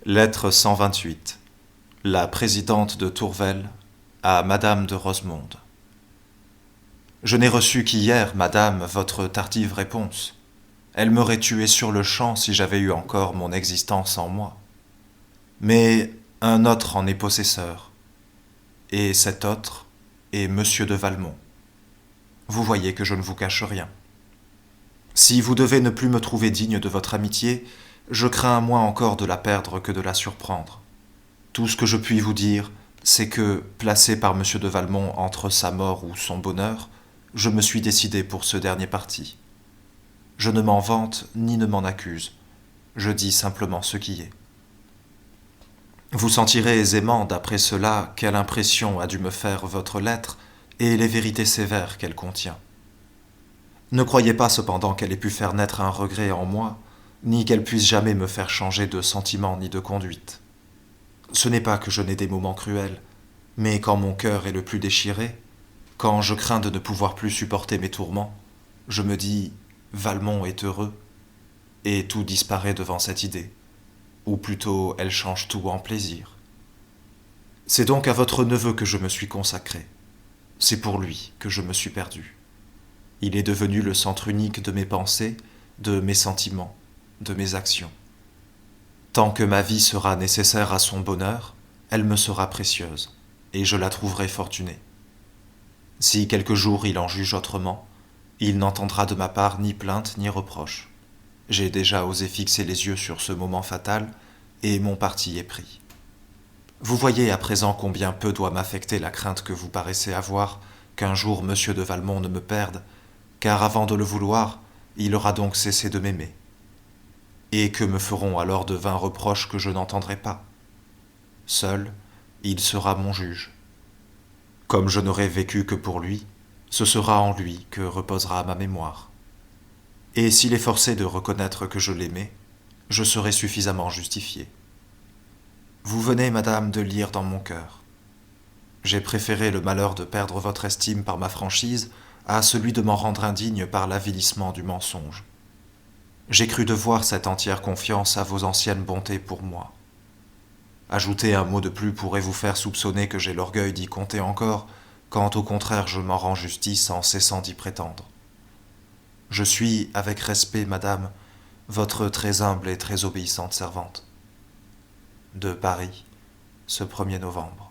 Lettre 128. La présidente de Tourvel à Madame de Rosemonde. Je n'ai reçu qu'hier, Madame, votre tardive réponse. Elle m'aurait tué sur le champ si j'avais eu encore mon existence en moi. Mais un autre en est possesseur, et cet autre est Monsieur de Valmont. Vous voyez que je ne vous cache rien. Si vous devez ne plus me trouver digne de votre amitié, je crains moins encore de la perdre que de la surprendre. Tout ce que je puis vous dire, c'est que, placé par Monsieur de Valmont entre sa mort ou son bonheur, je me suis décidé pour ce dernier parti. Je ne m'en vante ni ne m'en accuse. Je dis simplement ce qui est. Vous sentirez aisément, d'après cela, quelle impression a dû me faire votre lettre et les vérités sévères qu'elle contient. Ne croyez pas cependant qu'elle ait pu faire naître un regret en moi, ni qu'elle puisse jamais me faire changer de sentiment ni de conduite. Ce n'est pas que je n'ai des moments cruels, mais quand mon cœur est le plus déchiré, quand je crains de ne pouvoir plus supporter mes tourments, je me dis « Valmont est heureux », et tout disparaît devant cette idée, ou plutôt elle change tout en plaisir. C'est donc à votre neveu que je me suis consacré, c'est pour lui que je me suis perdu. Il est devenu le centre unique de mes pensées, de mes sentiments, de mes actions. Tant que ma vie sera nécessaire à son bonheur, elle me sera précieuse, et je la trouverai fortunée. Si quelque jour il en juge autrement, il n'entendra de ma part ni plainte ni reproche. J'ai déjà osé fixer les yeux sur ce moment fatal, et mon parti est pris. Vous voyez à présent combien peu doit m'affecter la crainte que vous paraissez avoir qu'un jour Monsieur de Valmont ne me perde, car avant de le vouloir, il aura donc cessé de m'aimer. Et que me feront alors de vains reproches que je n'entendrai pas? Seul, il sera mon juge. Comme je n'aurai vécu que pour lui, ce sera en lui que reposera ma mémoire. Et s'il est forcé de reconnaître que je l'aimais, je serai suffisamment justifié. Vous venez, Madame, de lire dans mon cœur. J'ai préféré le malheur de perdre votre estime par ma franchise à celui de m'en rendre indigne par l'avilissement du mensonge. J'ai cru devoir cette entière confiance à vos anciennes bontés pour moi. Ajouter un mot de plus pourrait vous faire soupçonner que j'ai l'orgueil d'y compter encore, quand au contraire je m'en rends justice en cessant d'y prétendre. Je suis, avec respect, Madame, votre très humble et très obéissante servante. De Paris, ce 1er novembre.